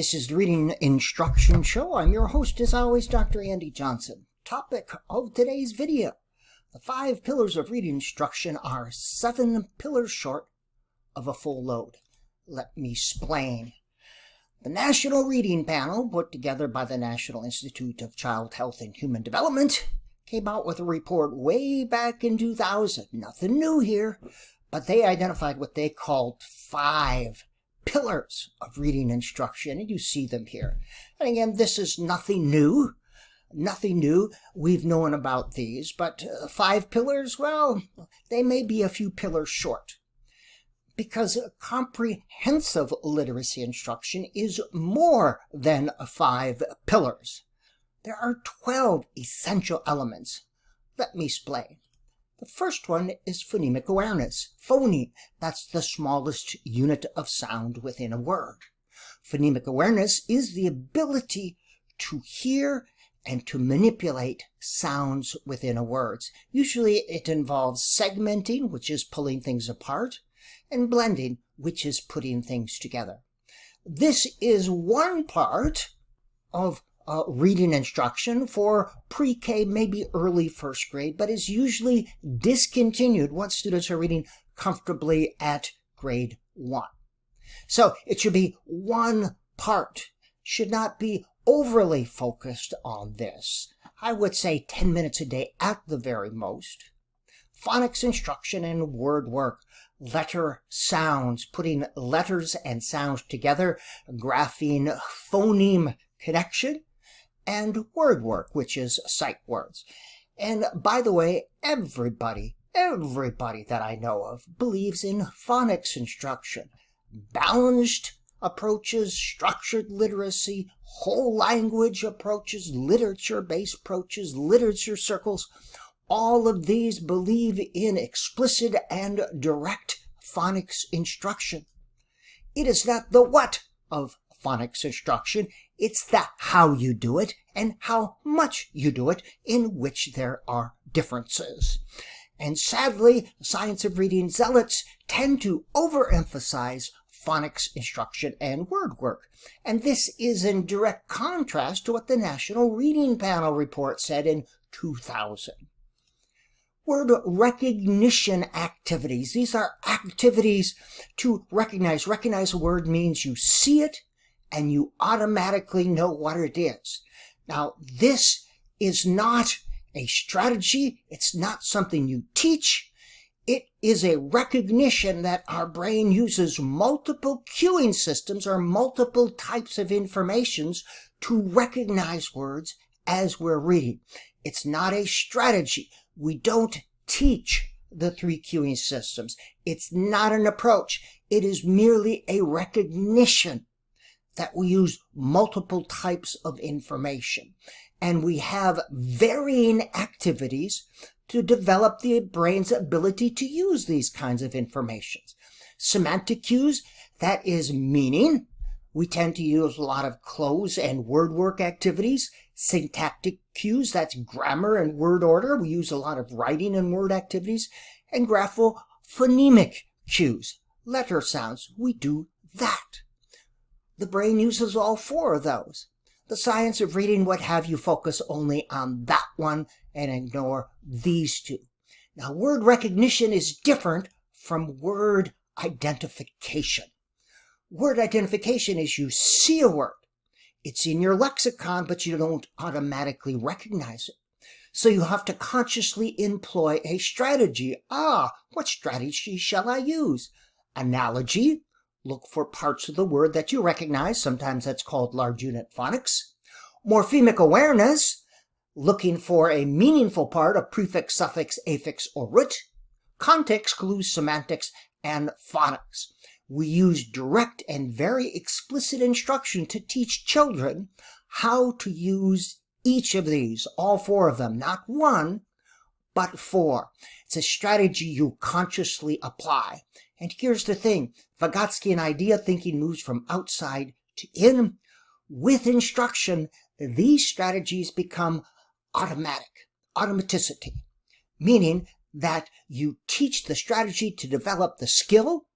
This is the Reading Instruction Show. I'm your host, as always, Dr. Andy Johnson. Topic of today's video. The 5 pillars of reading instruction are 7 pillars short of a full load. Let me explain. The National Reading Panel, put together by the National Institute of Child Health and Human Development, came out with a report way back in 2000. Nothing new here, but they identified what they called 5 pillars of reading instruction, and you see them here. And again, this is nothing new. Nothing new. We've known about these, but 5 pillars, well, they may be a few pillars short. Because comprehensive literacy instruction is more than 5 pillars. There are 12 essential elements. Let me explain. The first one is phonemic awareness. Phoneme, that's the smallest unit of sound within a word. Phonemic awareness is the ability to hear and to manipulate sounds within a word. Usually it involves segmenting, which is pulling things apart, and blending, which is putting things together. This is one part of reading instruction for pre-K, maybe early first grade, but is usually discontinued once students are reading comfortably at grade 1. So it should be one part, should not be overly focused on this. I would say 10 minutes a day at the very most. Phonics instruction and word work, letter sounds, putting letters and sounds together, graphing phoneme connection, and word work, which is sight words. And by the way, everybody that I know of believes in phonics instruction. Balanced approaches, structured literacy, whole language approaches, literature-based approaches, literature circles. All of these believe in explicit and direct phonics instruction. It is not the what of phonics instruction, it's the how you do it and how much you do it, in which there are differences. And sadly, science of reading zealots tend to overemphasize phonics instruction and word work. And this is in direct contrast to what the National Reading Panel report said in 2000. Word recognition activities. These are activities to recognize. Recognize a word means you see it and you automatically know what it is. Now, this is not a strategy. It's not something you teach. It is a recognition that our brain uses multiple cueing systems or multiple types of informations to recognize words as we're reading. It's not a strategy. We don't teach the 3 cueing systems. It's not an approach. It is merely a recognition that we use multiple types of information. And we have varying activities to develop the brain's ability to use these kinds of informations. Semantic cues, that is meaning. We tend to use a lot of close and word work activities. Syntactic cues, that's grammar and word order. We use a lot of writing and word activities. And graphophonemic cues, letter sounds, we do that. The brain uses all 4 of those. The science of reading would have you focus only on that one and ignore these 2. Now, word recognition is different from word identification. Word identification is you see a word. It's in your lexicon, but you don't automatically recognize it. So you have to consciously employ a strategy. What strategy shall I use? Analogy. Look for parts of the word that you recognize. Sometimes that's called large unit phonics. Morphemic awareness. Looking for a meaningful part of prefix, suffix, affix, or root. Context clues, semantics, and phonics. We use direct and very explicit instruction to teach children how to use each of these, all 4 of them, not 1, but 4. It's a strategy you consciously apply. And here's the thing, Vygotskian idea thinking moves from outside to in. With instruction, these strategies become automatic, automaticity, meaning that you teach the strategy to develop the skill,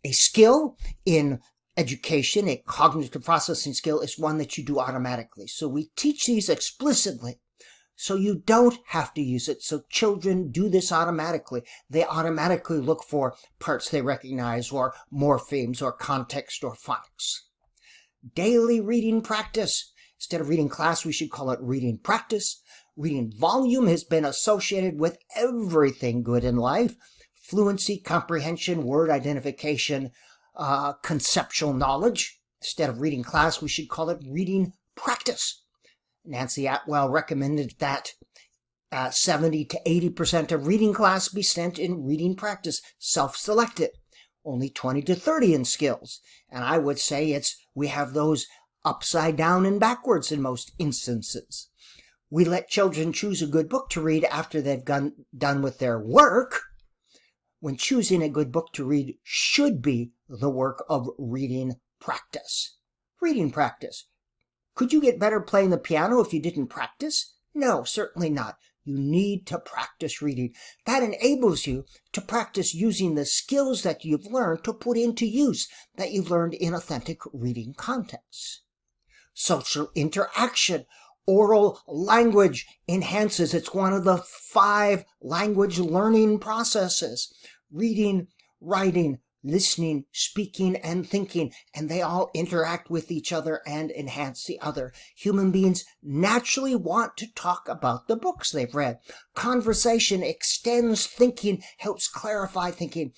a skill in education, a cognitive processing skill, is one that you do automatically. So we teach these explicitly so you don't have to use it. So children do this automatically. They automatically look for parts they recognize, or morphemes, or context, or phonics. Daily reading practice. Instead of reading class, we should call it reading practice. Reading volume has been associated with everything good in life. Fluency, comprehension, word identification, conceptual knowledge. Instead of reading class, we should call it reading practice. Nancy Atwell recommended that 70 to 80% of reading class be spent in reading practice, self-selected. Only 20 to 30 in skills. And I would say we have those upside down and backwards in most instances. We let children choose a good book to read after they've done with their work, when choosing a good book to read should be the work of reading practice. Reading practice. Could you get better playing the piano if you didn't practice? No, certainly not. You need to practice reading. That enables you to practice using the skills that you've learned to put into use, that you've learned in authentic reading contexts. Social interaction. Oral language enhances. It's one of the 5 language learning processes. Reading, writing, listening, speaking, and thinking. And they all interact with each other and enhance the other. Human beings naturally want to talk about the books they've read. Conversation extends thinking, helps clarify thinking.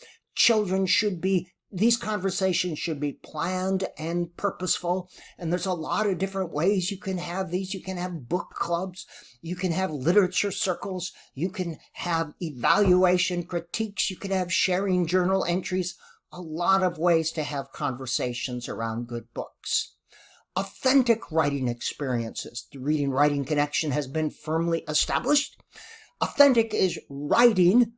These conversations should be planned and purposeful, and there's a lot of different ways you can have these. You can have book clubs, you can have literature circles, you can have evaluation critiques, you can have sharing journal entries, a lot of ways to have conversations around good books. Authentic writing experiences. The reading-writing connection has been firmly established. Authentic is writing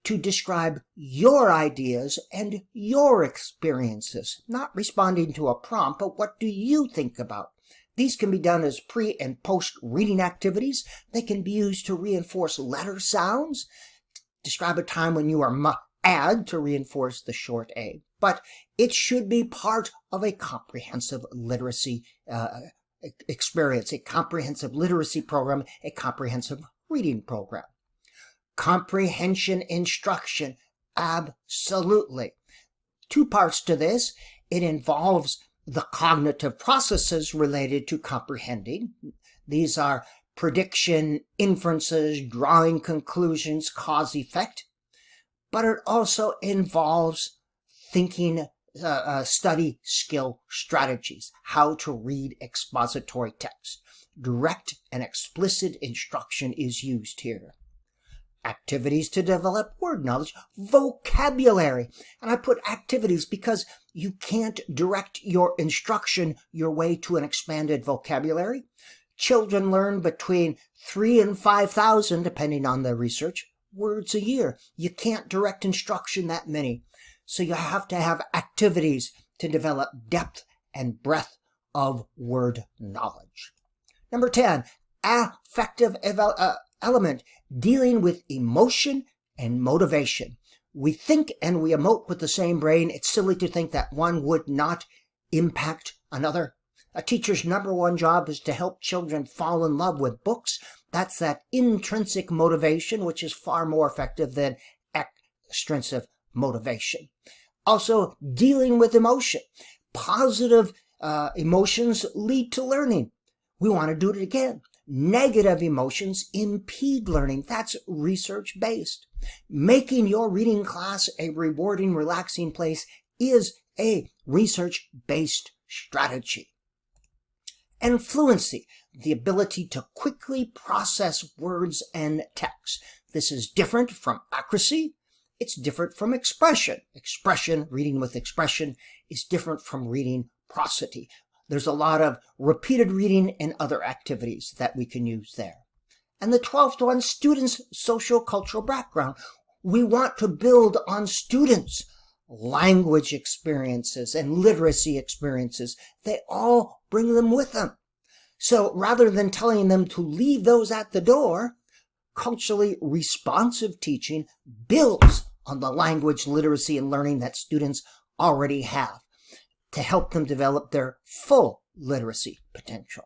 to describe your ideas and your experiences, not responding to a prompt, but what do you think about? These can be done as pre- and post-reading activities. They can be used to reinforce letter sounds, describe a time when you are add to reinforce the short A. But it should be part of a comprehensive literacy experience, a comprehensive literacy program, a comprehensive reading program. Comprehension instruction, absolutely. 2 parts to this. It involves the cognitive processes related to comprehending. These are prediction, inferences, drawing conclusions, cause-effect. But it also involves thinking, study skill strategies, how to read expository text. Direct and explicit instruction is used here. Activities to develop word knowledge, vocabulary. And I put activities because you can't direct your instruction your way to an expanded vocabulary. Children learn between 3,000 and 5,000, depending on the research, words a year. You can't direct instruction that many. So you have to have activities to develop depth and breadth of word knowledge. Number 10, affective element, dealing with emotion and motivation. We think and we emote with the same brain. It's silly to think that one would not impact another. A teacher's #1 job is to help children fall in love with books. That's that intrinsic motivation, which is far more effective than extrinsic motivation. Also, dealing with emotion. Positive emotions lead to learning. We want to do it again. Negative emotions impede learning. That's research-based. Making your reading class a rewarding, relaxing place is a research-based strategy. And fluency, the ability to quickly process words and text. This is different from accuracy. It's different from expression. Expression, reading with expression, is different from reading prosody. There's a lot of repeated reading and other activities that we can use there. And the 12th one, students' social cultural background. We want to build on students' language experiences and literacy experiences. They all bring them with them. So rather than telling them to leave those at the door, culturally responsive teaching builds on the language, literacy, and learning that students already have. to help them develop their full literacy potential.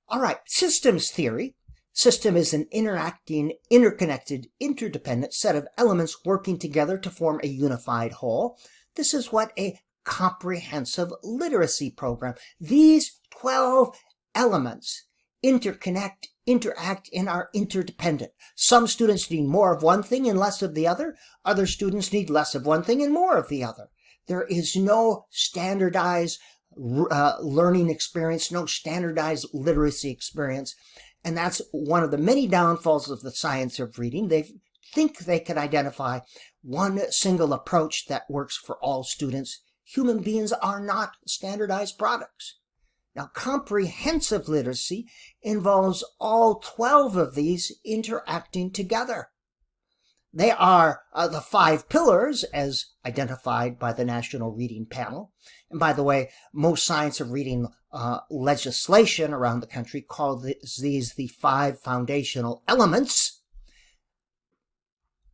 All right, systems theory. System is an interacting, interconnected, interdependent set of elements working together to form a unified whole. This is what a comprehensive literacy program. These 12 elements interconnect, interact, and are interdependent. Some students need more of one thing and less of the other. Other students need less of one thing and more of the other. There is no standardized learning experience, no standardized literacy experience. And that's one of the many downfalls of the science of reading. They think they can identify one single approach that works for all students. Human beings are not standardized products. Now, comprehensive literacy involves all 12 of these interacting together. They are the 5 pillars as identified by the National Reading Panel. And by the way, most science of reading legislation around the country calls these the 5 foundational elements.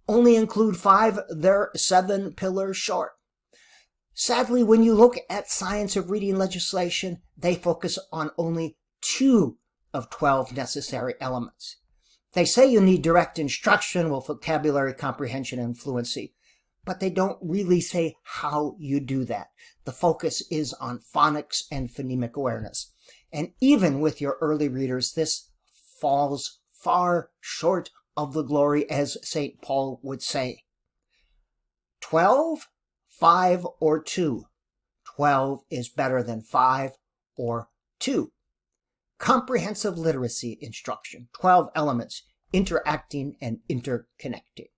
Only include 5, they're 7 pillars short. Sadly, when you look at science of reading legislation, they focus on only 2 of 12 necessary elements. They say you need direct instruction with vocabulary, comprehension, and fluency, but they don't really say how you do that. The focus is on phonics and phonemic awareness. And even with your early readers, this falls far short of the glory, as St. Paul would say. 12, 5, or 2. 12 is better than 5 or 2. Comprehensive literacy instruction, 12 elements, interacting and interconnecting.